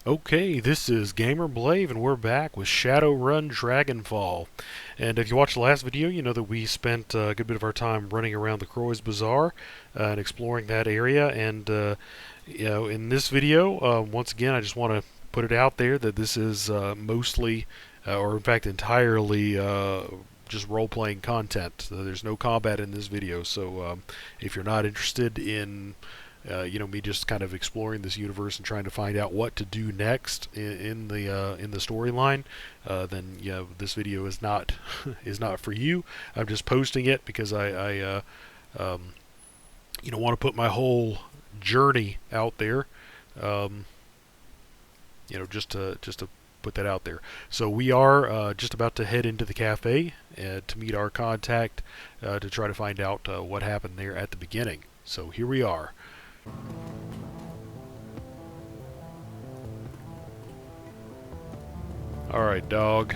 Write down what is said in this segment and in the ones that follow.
Okay, this is Gamer Blave, and we're back with Shadowrun Dragonfall. And if you watched the last video, you know that we spent a good bit of our time running around the Croy's Bazaar and exploring that area. And in this video, once again, I just want to put it out there that this is mostly, or in fact entirely, just role-playing content. There's no combat in this video, so if you're not interested in me just kind of exploring this universe and trying to find out what to do next in the storyline, then yeah, this video is not is not for you. I'm just posting it because I want to put my whole journey out there. Um, just to put that out there. So we are just about to head into the cafe to meet our contact to try to find out what happened there at the beginning. So here we are. Alright, dog.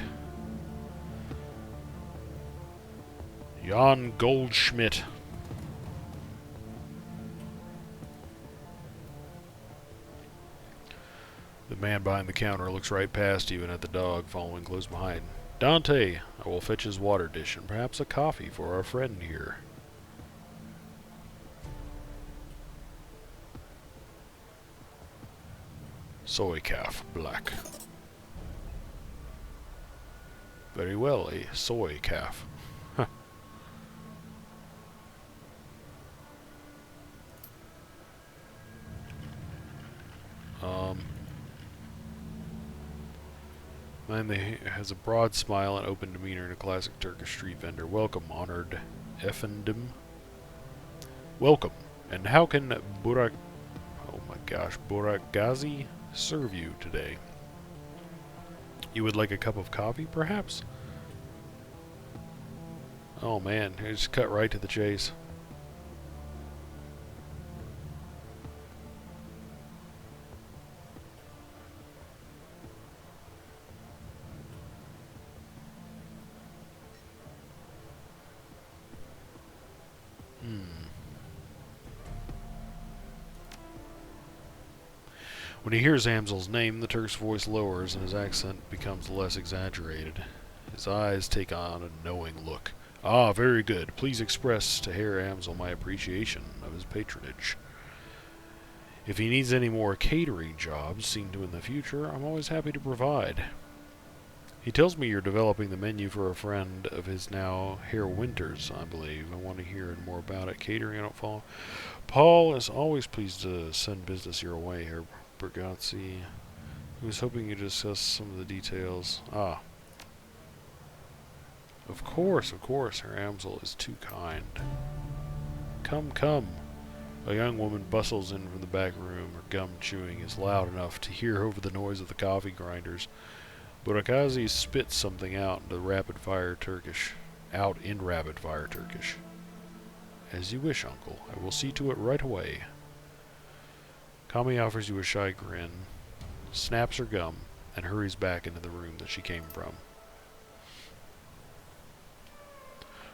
Jan Goldschmidt. The man behind the counter looks right past you and at the dog following close behind. Dante, I will fetch his water dish and perhaps a coffee for our friend here. Soy calf, black. Very well, a soy calf. Huh. Man has a broad smile and open demeanor in a classic Turkish street vendor. Welcome, honored Efendim. Welcome. And how can Burak Gazi serve you today? You would like a cup of coffee, perhaps? Oh man, he just cut right to the chase. When he hears Amsel's name, the Turk's voice lowers and his accent becomes less exaggerated. His eyes take on a knowing look. Ah, very good. Please express to Herr Amsel my appreciation of his patronage. If he needs any more catering jobs seen to in the future, I'm always happy to provide. He tells me you're developing the menu for a friend of his now, Herr Winters, I believe. I want to hear more about it. Catering, I don't follow. Paul is always pleased to send business your way, Herr Bergazzi. He was hoping you discuss some of the details. Ah. Of course, Herr Amsel is too kind. Come, come. A young woman bustles in from the back room. Her gum chewing is loud enough to hear over the noise of the coffee grinders. Burakazi spits something out into rapid-fire Turkish. Out in rapid-fire Turkish. As you wish, uncle. I will see to it right away. Kami offers you a shy grin, snaps her gum, and hurries back into the room that she came from.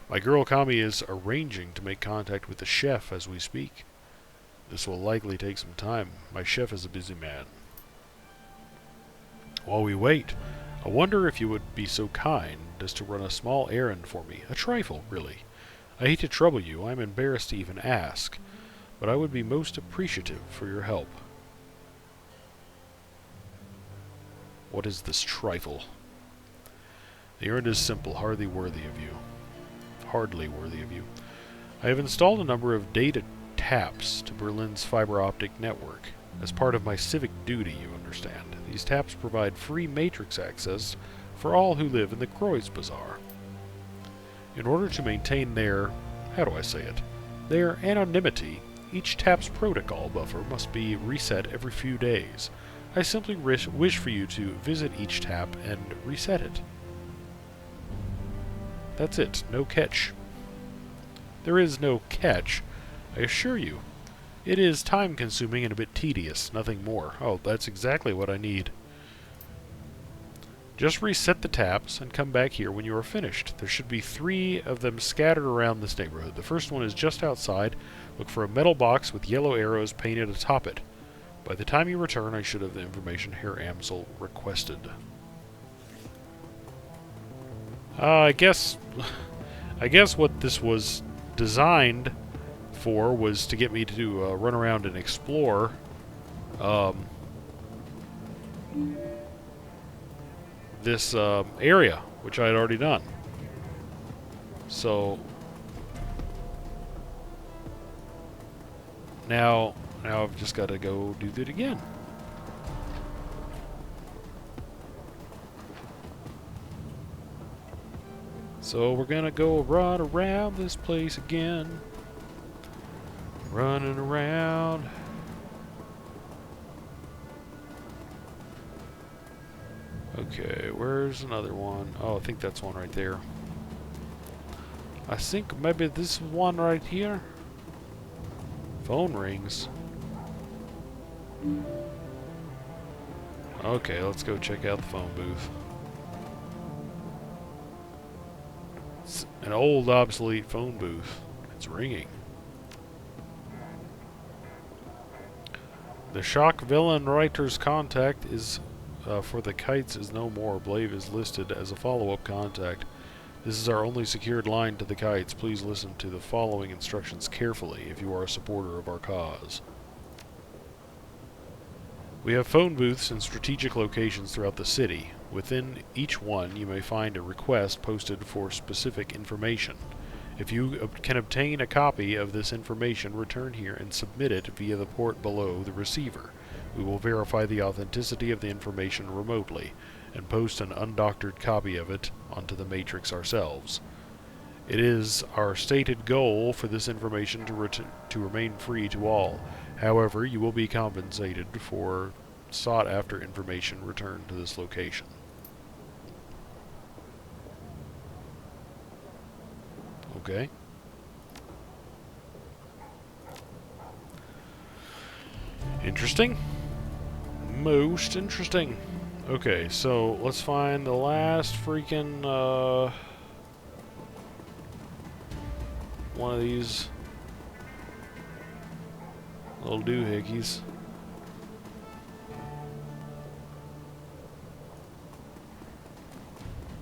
My girl Kami is arranging to make contact with the chef as we speak. This will likely take some time. My chef is a busy man. While we wait, I wonder if you would be so kind as to run a small errand for me. A trifle, really. I hate to trouble you. I'm embarrassed to even ask, but I would be most appreciative for your help. What is this trifle? The errand is simple, hardly worthy of you. I have installed a number of data taps to Berlin's fiber optic network. As part of my civic duty, you understand. These taps provide free matrix access for all who live in the Croy's Bazaar. In order to maintain their, their anonymity, each tap's protocol buffer must be reset every few days. I simply wish for you to visit each tap and reset it. That's it. No catch. There is no catch, I assure you. It is time-consuming and a bit tedious, nothing more. Oh, that's exactly what I need. Just reset the taps and come back here when you are finished. There should be 3 of them scattered around this neighborhood. The first one is just outside. Look for a metal box with yellow arrows painted atop it. By the time you return, I should have the information Herr Amsel requested. I guess what this was designed for was to get me to run around and explore this area, which I had already done. So now I've just got to go do that again. So we're gonna go run around this place again. Running around. Okay, where's another one? Oh, I think that's one right there. I think maybe this one right here. Phone rings. Okay, let's go check out the phone booth. It's an old, obsolete phone booth. It's ringing. The shock villain writer's contact is for the kites is no more. Blave is listed as a follow-up contact. This is our only secured line to the kites. Please listen to the following instructions carefully if you are a supporter of our cause. We have phone booths in strategic locations throughout the city. Within each one, you may find a request posted for specific information. If you can obtain a copy of this information, return here and submit it via the port below the receiver. We will verify the authenticity of the information remotely and post an undoctored copy of it onto the Matrix ourselves. It is our stated goal for this information to remain free to all. However, you will be compensated for sought-after information returned to this location. Okay. Interesting. Most interesting. Okay, so let's find the last freaking one of these little doohickeys.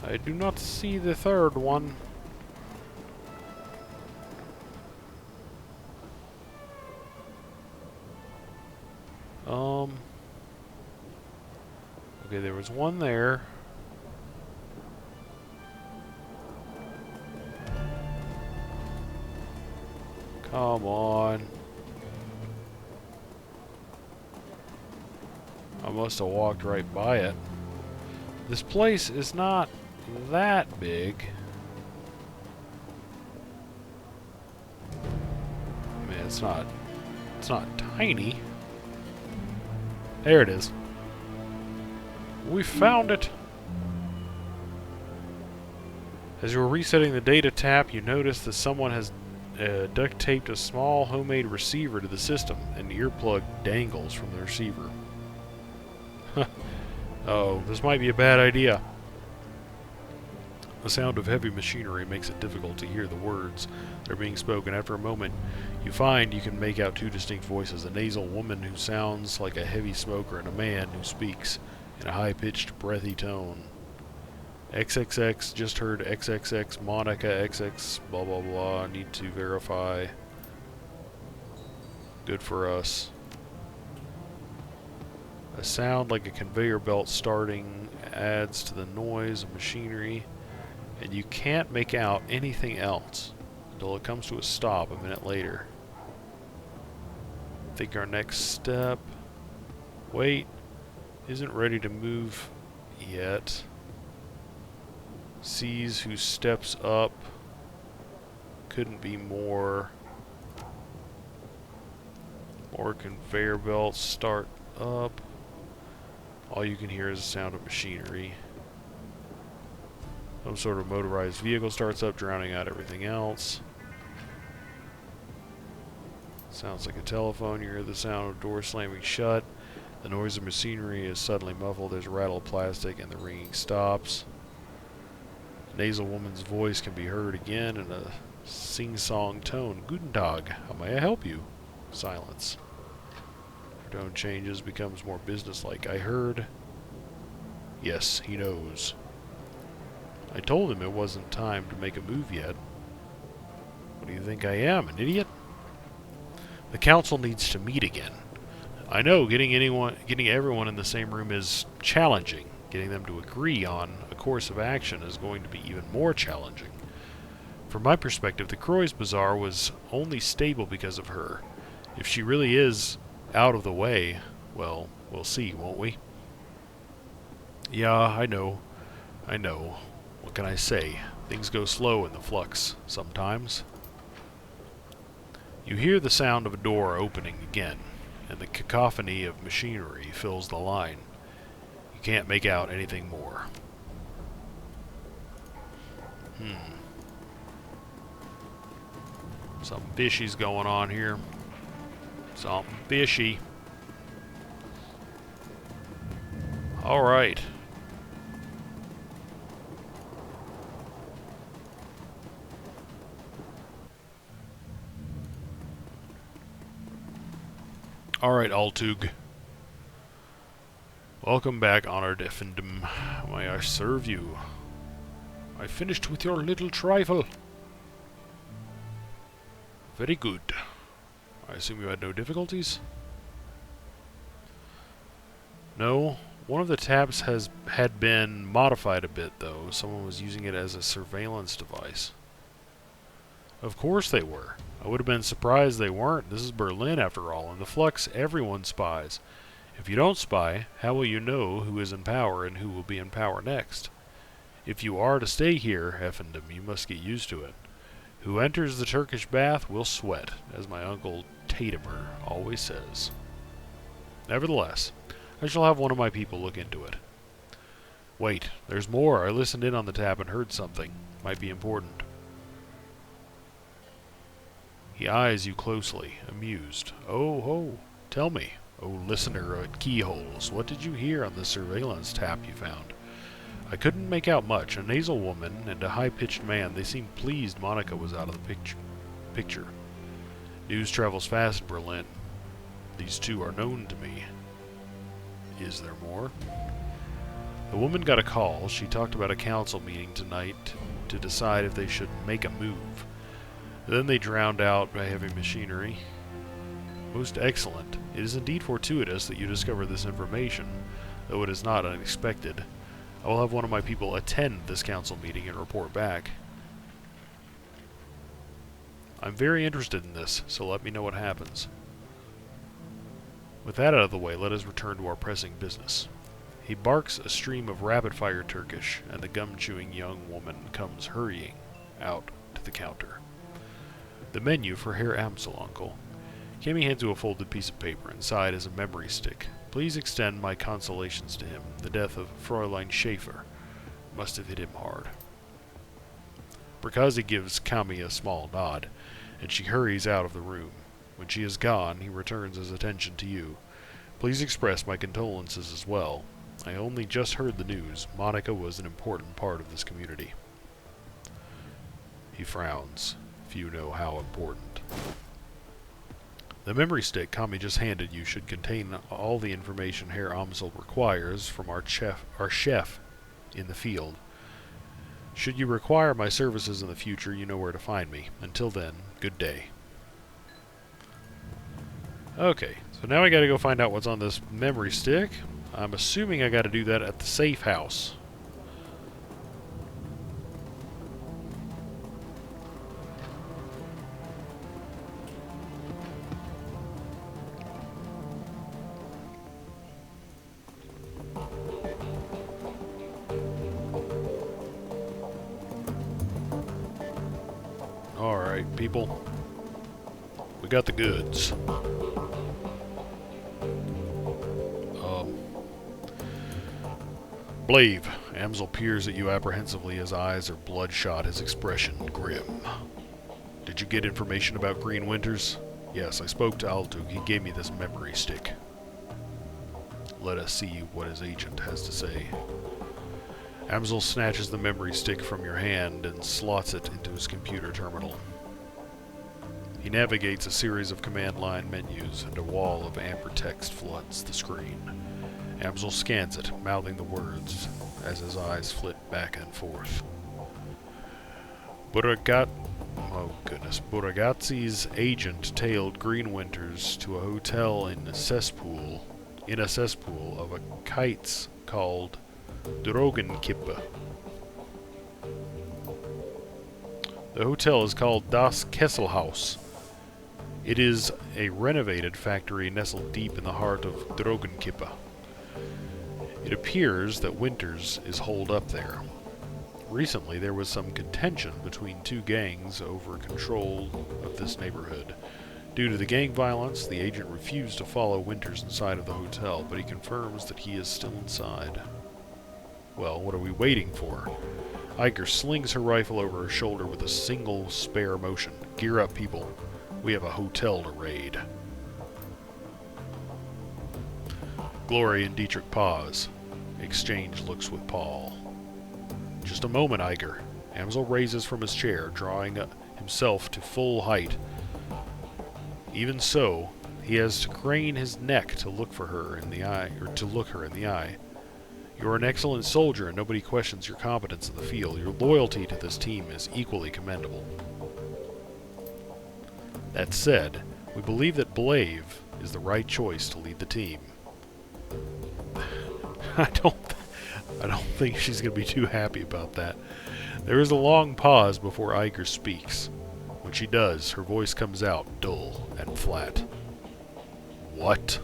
I do not see the third one. Okay, there was one there. Come on. I must have walked right by it. This place is not that big. I mean, it's not tiny. There it is. We found it! As you were resetting the data tap, you noticed that someone has duct taped a small homemade receiver to the system. An earplug dangles from the receiver. Oh, this might be a bad idea. The sound of heavy machinery makes it difficult to hear the words that are being spoken. After a moment, you find you can make out two distinct voices, a nasal woman who sounds like a heavy smoker and a man who speaks in a high-pitched, breathy tone. XXX, just heard XXX, Monica, XX, blah blah blah, need to verify. Good for us. A sound like a conveyor belt starting adds to the noise of machinery, and you can't make out anything else until it comes to a stop a minute later. I think our next step... Wait. Isn't ready to move yet. Sees who steps up. Couldn't be more. More conveyor belts start up. All you can hear is the sound of machinery. Some sort of motorized vehicle starts up, drowning out everything else. Sounds like a telephone. You hear the sound of doors slamming shut. The noise of machinery is suddenly muffled. There's a rattle of plastic and the ringing stops. A nasal woman's voice can be heard again in a sing-song tone. Guten Tag, how may I help you? Silence. Her tone changes, becomes more businesslike. I heard... Yes, he knows. I told him it wasn't time to make a move yet. What do you think I am, an idiot? The council needs to meet again. I know getting everyone in the same room is challenging. Getting them to agree on a course of action is going to be even more challenging. From my perspective, the Croy's Bazaar was only stable because of her. If she really is out of the way, well, we'll see, won't we? Yeah, I know. What can I say? Things go slow in the flux sometimes. You hear the sound of a door opening again, and the cacophony of machinery fills the line. You can't make out anything more. Something fishy's going on here. Something fishy. Alright. Alright, Altug. Welcome back, honored Effendum. May I serve you? I finished with your little trifle. Very good. I assume you had no difficulties? No. One of the taps had been modified a bit, though. Someone was using it as a surveillance device. Of course they were. I would have been surprised they weren't. This is Berlin, after all. In the Flux, everyone spies. If you don't spy, how will you know who is in power and who will be in power next? If you are to stay here, Effendum, you must get used to it. Who enters the Turkish bath will sweat, as my uncle Tatimer always says. Nevertheless, I shall have one of my people look into it. Wait, there's more. I listened in on the tap and heard something. Might be important. He eyes you closely, amused. Oh, ho, tell me, oh listener at keyholes, what did you hear on the surveillance tap you found? I couldn't make out much. A nasal woman and a high-pitched man. They seemed pleased Monica was out of the picture. News travels fast in Berlin. These two are known to me. Is there more? The woman got a call. She talked about a council meeting tonight to decide if they should make a move. Then they drowned out by heavy machinery. Most excellent. It is indeed fortuitous that you discovered this information, though it is not unexpected. I will have one of my people attend this council meeting and report back. I'm very interested in this, so let me know what happens. With that out of the way, let us return to our pressing business. He barks a stream of rapid-fire Turkish, and the gum-chewing young woman comes hurrying out to the counter. The menu for Herr Amsel, Uncle. Cammy hands you a folded piece of paper. Inside is a memory stick. Please extend my consolations to him. The death of Fräulein Schaefer must have hit him hard. Brakazi gives Kami a small nod, and she hurries out of the room. When she is gone, he returns his attention to you. Please express my condolences as well. I only just heard the news. Monica was an important part of this community. He frowns. Few know how important. The memory stick Kami just handed you should contain all the information Herr Amsel requires from our chef in the field. Should you require my services in the future, you know where to find me. Until then, good day. Okay, so now I gotta go find out what's on this memory stick. I'm assuming I gotta do that at the safe house. Alright, people. We got the goods. Blave. Amsel peers at you apprehensively. His eyes are bloodshot, his expression grim. Did you get information about Green Winters? Yes, I spoke to Altug. He gave me this memory stick. Let us see what his agent has to say. Amsel snatches the memory stick from your hand and slots it into his computer terminal. He navigates a series of command line menus, and a wall of amber text floods the screen. Amsel scans it, mouthing the words as his eyes flit back and forth. Buragazzi's agent tailed Green Winters to a hotel in a cesspool of a kites called Drogenkippe. The hotel is called Das Kesselhaus. It is a renovated factory nestled deep in the heart of Drogenkippe. It appears that Winters is holed up there. Recently, there was some contention between two gangs over control of this neighborhood. Due to the gang violence, the agent refused to follow Winters inside of the hotel, but he confirms that he is still inside. Well, what are we waiting for? Iger slings her rifle over her shoulder with a single spare motion. Gear up, people. We have a hotel to raid. Glory and Dietrich pause. Exchange looks with Paul. Just a moment, Iger. Amsel raises from his chair, drawing himself to full height. Even so, he has to crane his neck to look her in the eye. You're an excellent soldier, and nobody questions your competence in the field. Your loyalty to this team is equally commendable. That said, we believe that Blaive is the right choice to lead the team. I don't think she's going to be too happy about that. There is a long pause before Iger speaks. When she does, her voice comes out dull and flat. What?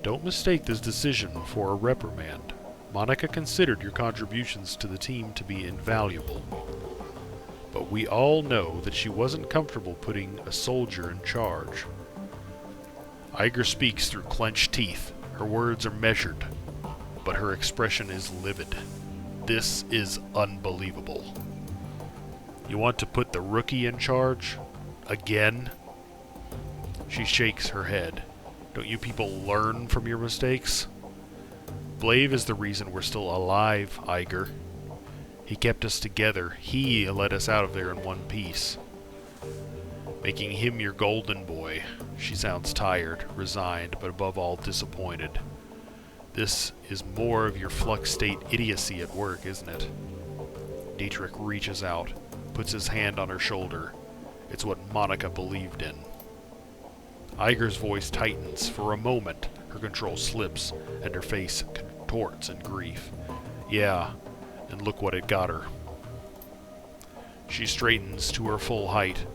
Don't mistake this decision for a reprimand. Monica considered your contributions to the team to be invaluable. But we all know that she wasn't comfortable putting a soldier in charge. Iger speaks through clenched teeth. Her words are measured, but her expression is livid. This is unbelievable. You want to put the rookie in charge? Again? She shakes her head. Don't you people learn from your mistakes? Blaive is the reason we're still alive, Iger. He kept us together. He let us out of there in one piece. Making him your golden boy. She sounds tired, resigned, but above all disappointed. This is more of your flux state idiocy at work, isn't it? Dietrich reaches out, puts his hand on her shoulder. It's what Monica believed in. Iger's voice tightens. For a moment, her control slips, and her face contorts in grief. Yeah, and look what it got her. She straightens to her full height.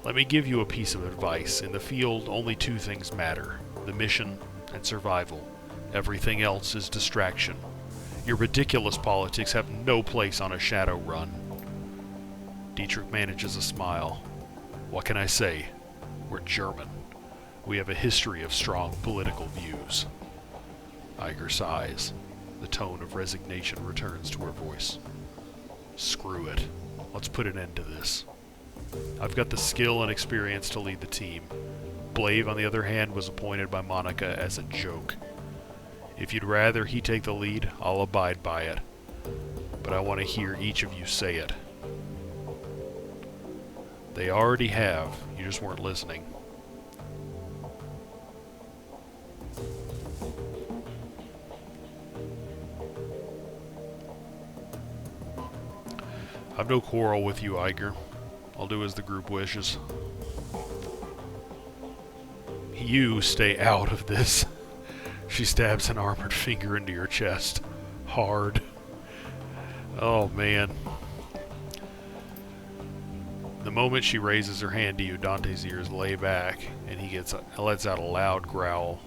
Let me give you a piece of advice. In the field, only two things matter: the mission and survival. Everything else is distraction. Your ridiculous politics have no place on a Shadowrun. Dietrich manages a smile. What can I say? We're German. We have a history of strong political views. Iger sighs. The tone of resignation returns to her voice. Screw it. Let's put an end to this. I've got the skill and experience to lead the team. Blaive, on the other hand, was appointed by Monica as a joke. If you'd rather he take the lead, I'll abide by it. But I want to hear each of you say it. They already have. You just weren't listening. I've no quarrel with you, Iger. I'll do as the group wishes. You stay out of this. She stabs an armored finger into your chest. Hard. Oh, man. The moment she raises her hand to you, Dante's ears lay back, and he lets out a loud growl.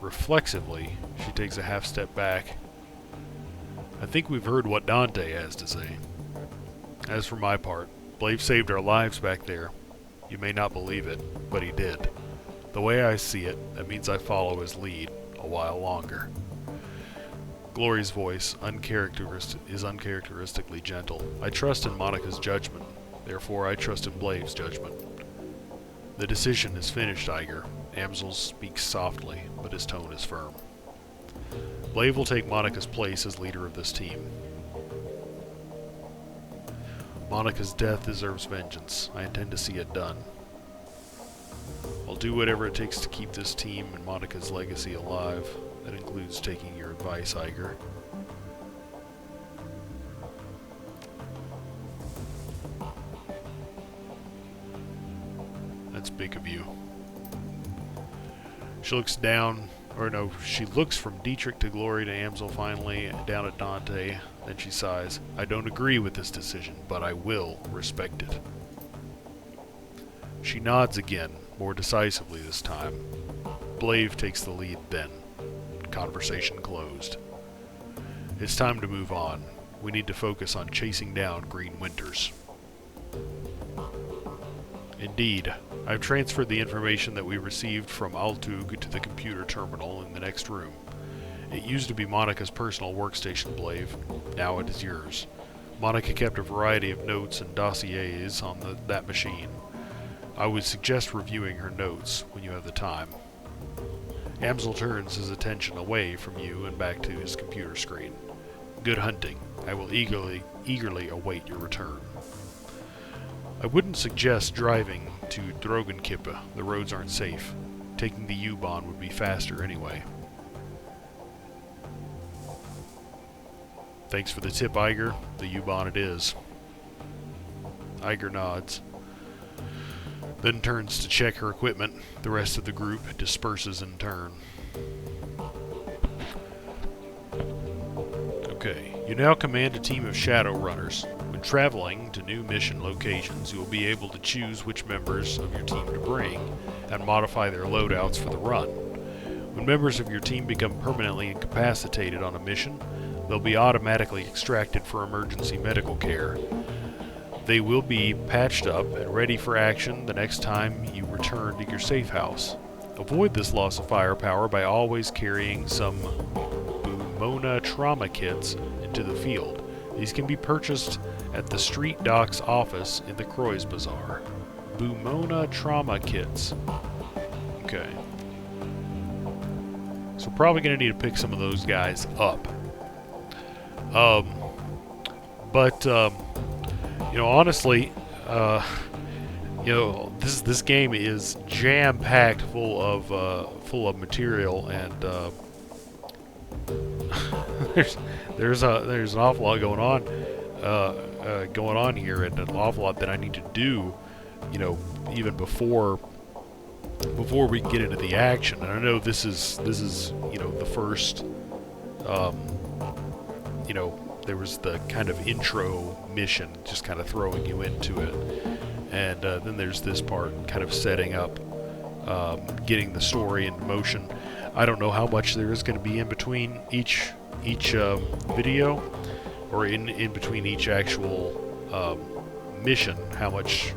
Reflexively, she takes a half step back. I think we've heard what Dante has to say. As for my part, Blaive saved our lives back there. You may not believe it, but he did. The way I see it, that means I follow his lead a while longer. Glory's voice is uncharacteristically gentle. I trust in Monica's judgment, therefore I trust in Blaive's judgment. The decision is finished, Iger. Amsel speaks softly, but his tone is firm. Blaive will take Monica's place as leader of this team. Monica's death deserves vengeance. I intend to see it done. I'll do whatever it takes to keep this team and Monica's legacy alive. That includes taking your advice, Iger. That's big of you. She looks down, or no, she looks from Dietrich to Glory to Amsel finally, down at Dante. Then she sighs. I don't agree with this decision, but I will respect it. She nods again, more decisively this time. Blaive takes the lead then. Conversation closed. It's time to move on. We need to focus on chasing down Green Winters. Indeed, I've transferred the information that we received from Altug to the computer terminal in the next room. It used to be Monica's personal workstation, Blaive. Now it is yours. Monica kept a variety of notes and dossiers on that machine. I would suggest reviewing her notes when you have the time. Amsel turns his attention away from you and back to his computer screen. Good hunting. I will eagerly await your return. I wouldn't suggest driving to Drogenkippe. The roads aren't safe. Taking the U-Bahn would be faster anyway. Thanks for the tip, Iger. The U-Bahn it is. Iger nods, then turns to check her equipment. The rest of the group disperses in turn. Okay, you now command a team of Shadowrunners. When traveling to new mission locations, you will be able to choose which members of your team to bring and modify their loadouts for the run. When members of your team become permanently incapacitated on a mission, they'll be automatically extracted for emergency medical care. They will be patched up and ready for action the next time you return to your safe house. Avoid this loss of firepower by always carrying some Bumona trauma kits into the field. These can be purchased at the Street Doc's office in the Croix Bazaar. Bumona trauma kits. Okay. So probably going to need to pick some of those guys up. You know, honestly, you know, this game is jam-packed full of material, and there's an awful lot going on here, and an awful lot that I need to do, you know, even before we can get into the action. And I know this is you know, the first, you know, there was the kind of intro mission, just kind of throwing you into it, and then there's this part kind of setting up, getting the story in motion. I don't know how much there is going to be in between each video, or in between each actual mission, how much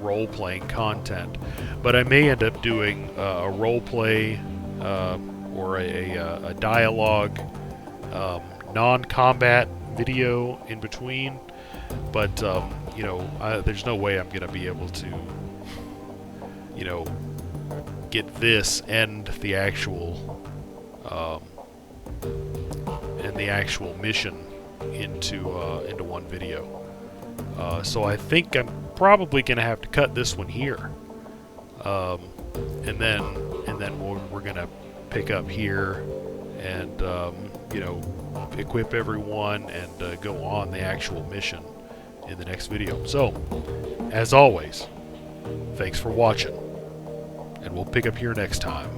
role-playing content, but I may end up doing a role-play or a dialogue non-combat video in between, but you know, there's no way I'm gonna be able to, you know, get this and the actual mission into one video. So I think I'm probably gonna have to cut this one here, and then we're gonna pick up here and you know, equip everyone and go on the actual mission in the next video. So, as always, thanks for watching, and we'll pick up here next time.